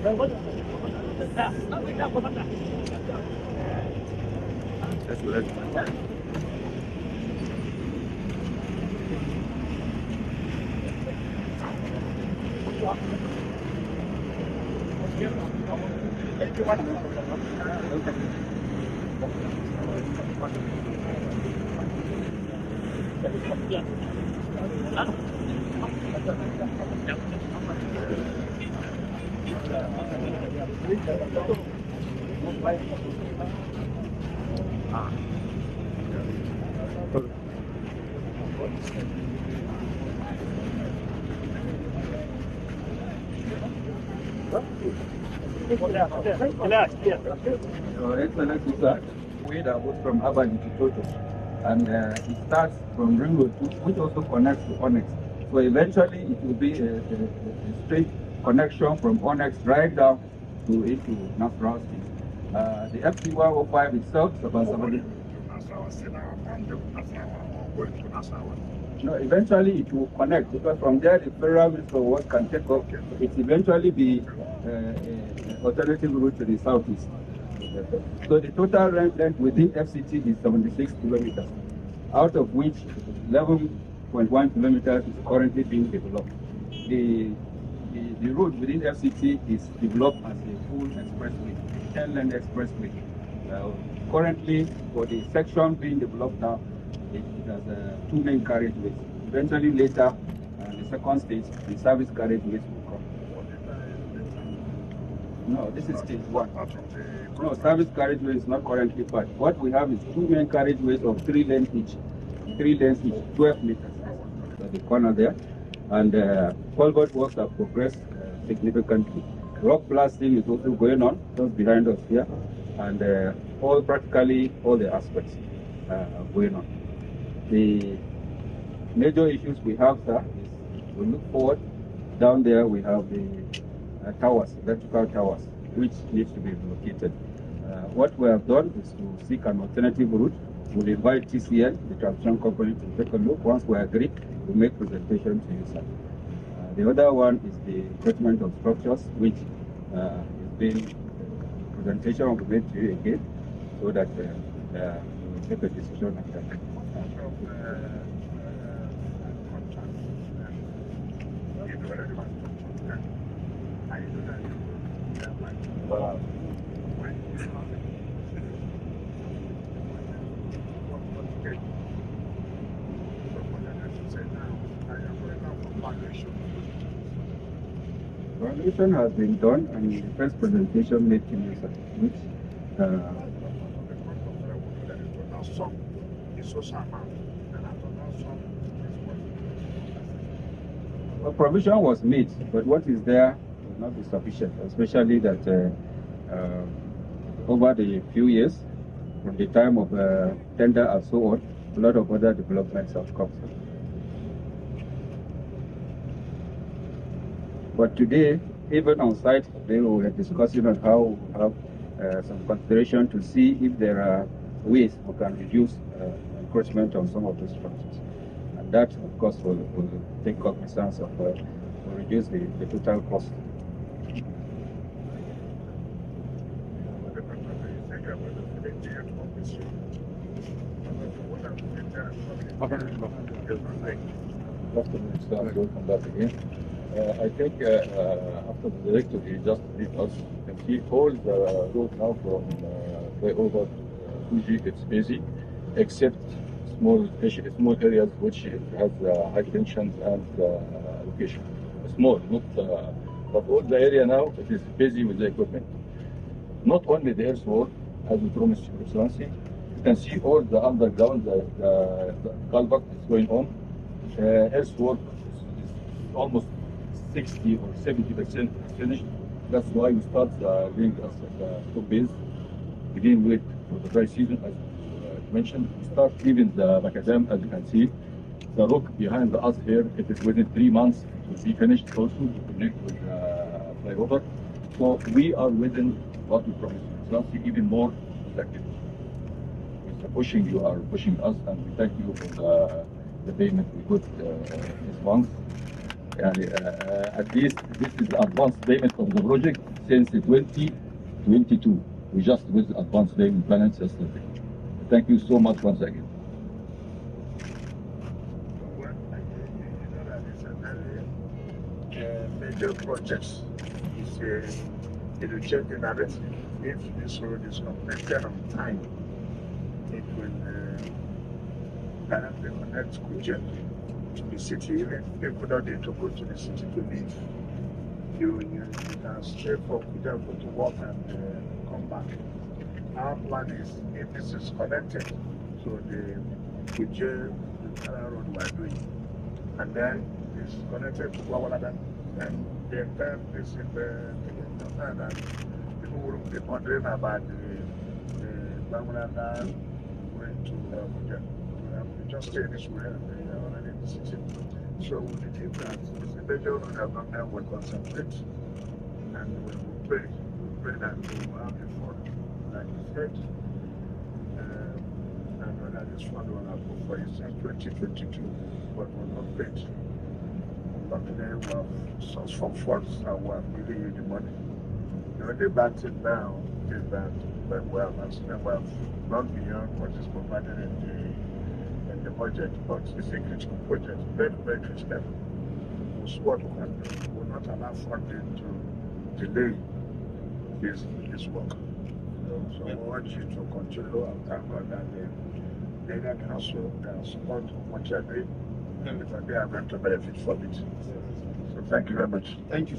Your Excellency, sir, we that was from Abuja to Toto, and it starts from Ring Road, which also connects to Onyx. So eventually, it will be a straight connection from Onyx right down to into Nasarawa State. The FC105 itself is about 70. No, eventually it will connect, because from there the federal minister of work can take off. It eventually be alternative route to the southeast. So the total length within FCT is 76 kilometers, out of which 11.1 kilometers is currently being developed. The road within FCT is developed as a full expressway, 10-lane expressway. Currently, for the section being developed now, it has 2 main carriageways. Eventually, later, the second stage, the service carriageways will come. No, this is stage 1. No, service carriageway is not currently part. What we have is 2 main carriageways of 3 lanes each. 3 lanes each, 12 meters at the corner there. And culvert works have progressed significantly. Rock blasting is also going on, just behind us here. And practically all the aspects are going on. The major issues we have, sir, is we look forward. Down there we have the towers, electrical towers, which needs to be relocated. What we have done is to seek an alternative route. We'll invite TCN, the transmission company, to take a look. Once we agree, we'll make presentation to you, sir. The other one is the treatment of structures, which is being presentation will be made to you again, so that we will take a decision after that. Evaluation has been done, and the first presentation made to you, sir, which a provision was made, but what is there will not be sufficient, especially that over the few years, from the time of tender and so on, a lot of other developments have come. But today, even on site, they were discussing on how we have some consideration to see if there are ways we can reduce encroachment on some of those structures. And that, of course, will take cognizance of will reduce the total cost. Welcome back again. I think after the director he just briefed us, you can see all the road now from flyover to Fuji, it's busy, except small areas which has high tensions and location. Small, not, but all the area now it is busy with the equipment. Not only the earthwork, as we promised Your Excellency, you can see all the underground, the culvert is going on. Earthwork is almost 60 or 70% finished. That's why we start doing the top base. Begin with for the dry season, as mentioned. We start even the macadam, as you can see. The rock behind us here, it is within 3 months to be finished also to connect with flyover. So we are within what we promised. So even more effective. You are pushing us, and we thank you for the payment we got this month. At least this is the advance payment of the project. since 2022. We just with advanced payment balance yesterday. Thank you so much once again. Major projects it will change the narrative. If this road is completed on time, it will directly connect Kujen to the city. Even if people don't need to go to the city to live, you can stay for Kujen, go to work and come back. Our plan is if this is connected, so the Kujen road we are doing, and then it's connected to Wawalaga, and the entire place in the and people will be wondering about the Bangladesh going to Abuja. We just stay this way and they are already in the city. So we believe that the major road government will concentrate and we will pray. We pray that we will have the fund, like you said, and whether this fund will happen for instance 2022, but will not paid. But then we have source from funds and we are giving you the money. The only bad thing now is that we have gone beyond what is provided in the budget, but it's a critical project, very, very critical. Most what we can do will not allow funding to delay this work. So we want you to continue and thank God that the area council support what you are doing, and they are going to benefit from it. So thank you very much. Thank you.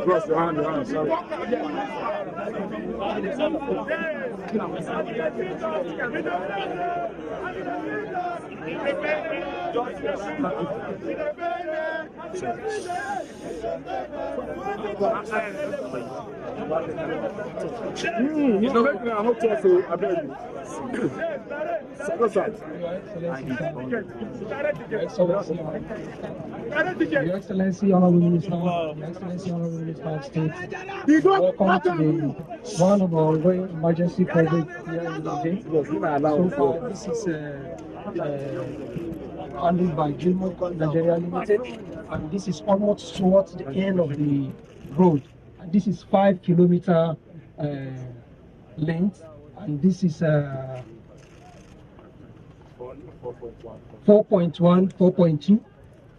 Cross your hand, sorry. You know, making a hotel, so I beg you. Your Excellency, Honorable Minister, Your Excellency, Honorable Minister of State, welcome to the one of our emergency coverage here in Nigeria. So far, this is handled by ENDBAGOVERNMENTIN Nigeria Limited, and this is almost towards the end of the road. And this is 5 kilometer length, and this is 4.1, 4.2.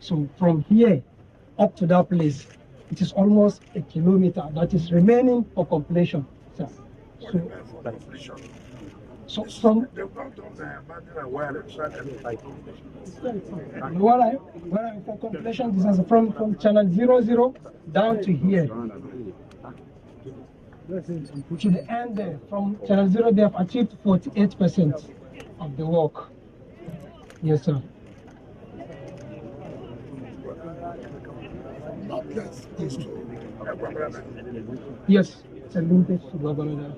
So from here up to that place, it is almost a kilometer that is remaining for completion. So from for completion, this is from channel 00 down to here. To the end there, from channel 0, they have achieved 48% of the work. Yes, sir. Yes, it's a linkage to Babalola.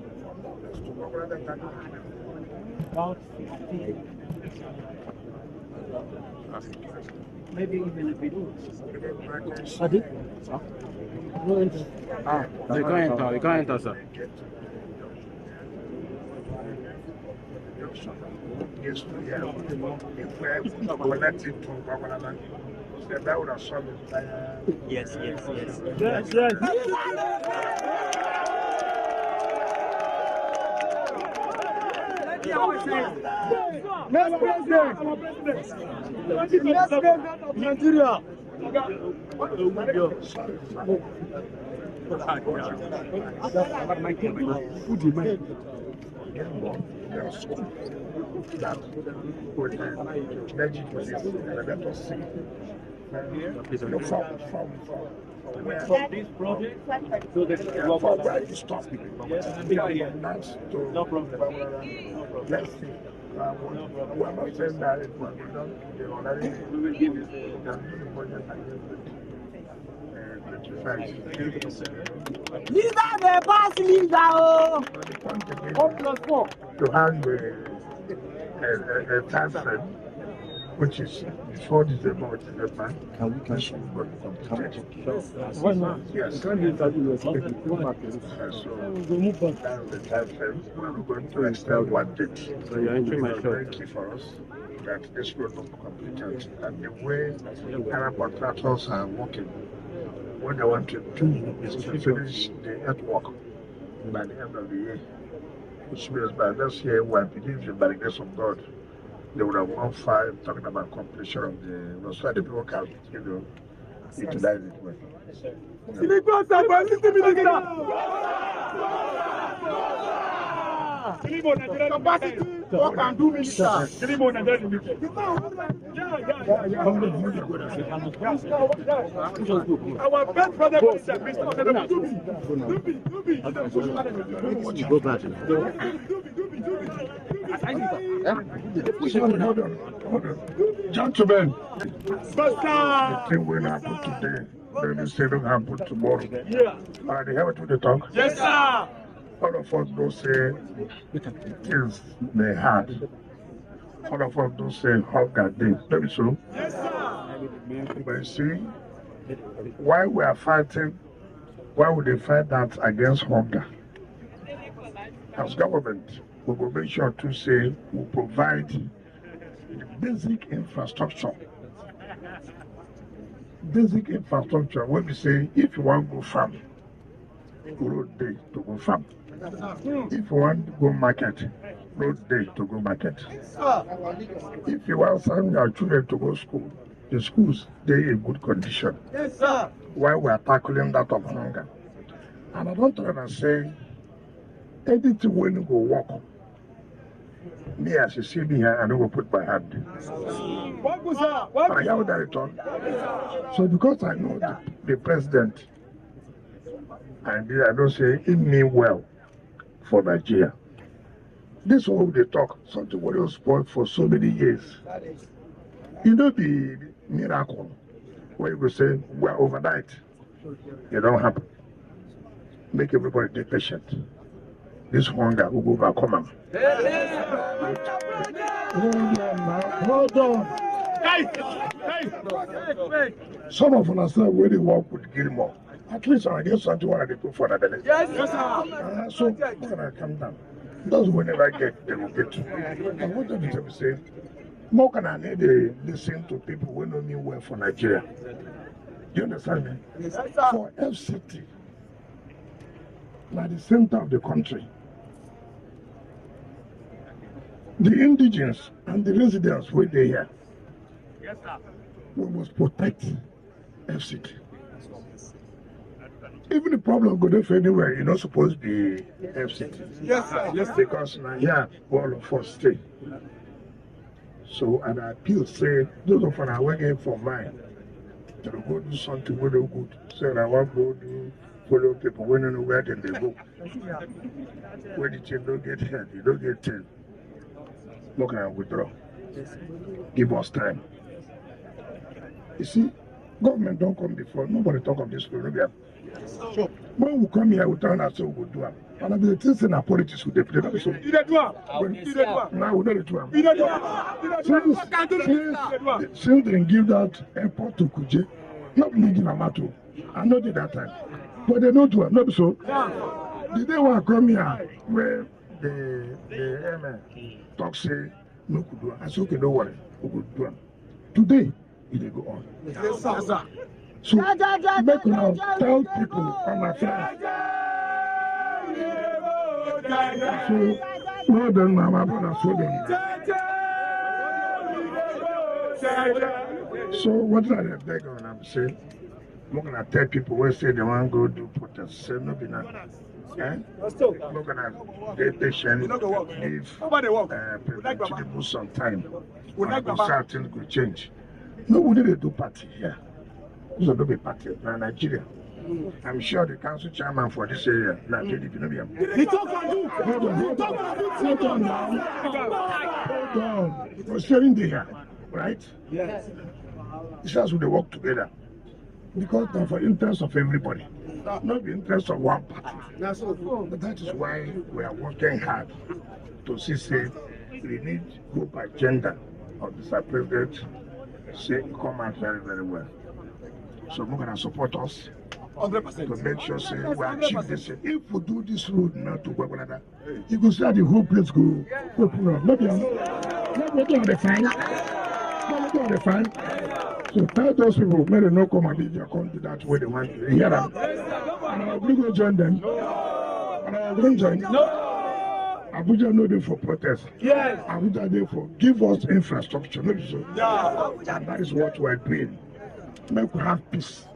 Maybe even a bit. We can't enter, sir. Yes, we have. If we are collecting from Babalola, then that would have solved it. Yes. Next president of Nigeria. From this project, so that where you stop it. No problem. Let's see. We are not saying that it will be done. We will give you the budget Leader, the past leader. 1+4. To have a time frame, which is before this development. Why not? Yes. So that's the time frame. We're going to extend one date. So you're entering my It's shop. very key for us that this road will be completed. And the way Arab contractors are working, what they want to do is to finish the earthwork by the end of the year. Which means by this year, we believe by the grace of God, they would have gone far talking about completion of the so that the people can, utilize it well. Capacity, work and do minister. Our best brother is Hold on. Gentlemen, the thing will happen today. Then you say don't happen tomorrow. And they have it to the talk. Yes, sir. All of us don't say things they had. All of us don't say hunger day. That is true. Yes, sir. But you see, why we are fighting, why would they fight that against hunger? As government, we will make sure to say we provide the basic infrastructure. Basic infrastructure, when we say if you want to go farm, road day to go farm. If you want to go market, road day to go market. If you want send your children to go school, the schools they in good condition. Yes, sir. Why we are tackling that of hunger. And I don't try to say anything when you go work. Me as you see me here, I don't go put my hand. I have that return. So because I know the president, and I don't say he mean well for Nigeria. This one they talk, something what was spoiled for so many years. You know the miracle where you go say, well, overnight, it don't happen. Make everybody be patient. This hunger will go back come on. Hold on. Some of us are where they work with Gilmore. At least I guess something what they put for that. Yes, sir. So when I come down, those who never get, they will get. And what does it say? more can I need to listen to people who know me well for Nigeria. Do you understand me? Yes, sir. For FCT, like the center of the country, the indigenous and the residents were there. Yes, sir. We must protect FCT. Even the problem go there for anywhere, you're not supposed to be FCT. Yes, sir. Yes, sir. Because now here, all of us stay. So, and I appeal, say, those of us are working for mine, to go do something really good. So, I want to go do follow people, we don't know where they go. When the team don't get held, you don't get held. What can I withdraw? Give us time. You see, government don't come before, nobody talk of this program. Sure. When we come here, we tell us what we do. And I be the things in our politics we play. That is so. You don't do it. Now we don't do it. You don't do it. Since they give that airport to Kuje, not really give them to. I know did that time. But they don't do it. Not so. The day when I come here, where the MN talk say, no could do it. I say, okay, don't worry. We could do it. Today, it will go on. Yes, sir. So, make now tell people on my friends. So, more than my brother, so them. So, what did I beg on? I'm saying, I'm going to tell people who say they want to go do protest. Say, no, be not. I'm going to be patient, give Tinubu some time. So things could change. Nobody they do party here. This will not be party in Nigeria. I'm sure the council chairman for this area, not PDP, He talk on you. Hold on now. Hold on. Because sharing the here, right? Yes. It's just they work together. Because they're for interest of everybody, not the interest of one party. But that is why we are working hard to see, say, we need group agenda of the president, say, come out very, very well. So we're going to support us 100%. to make sure say, we achieve this. If we do this road now to Guagualada, you can see how the whole place go open up. Maybe on the fine. Maybe on the fine. So tell those people, may they not come and leave their country that way they want to hear them. And I'm going to join them. And I'm going to join them. Abuja no dey for protest. Yes. Abuja dey for give us infrastructure. No be so. Yeah. And that is what we are doing. Make we have peace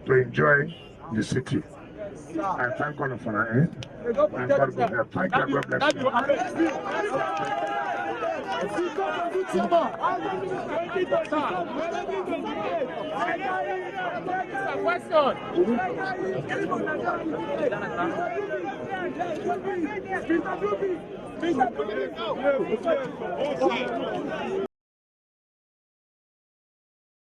to enjoy the city. I thank all of you. And God bless. Thank you. God bless you. Question.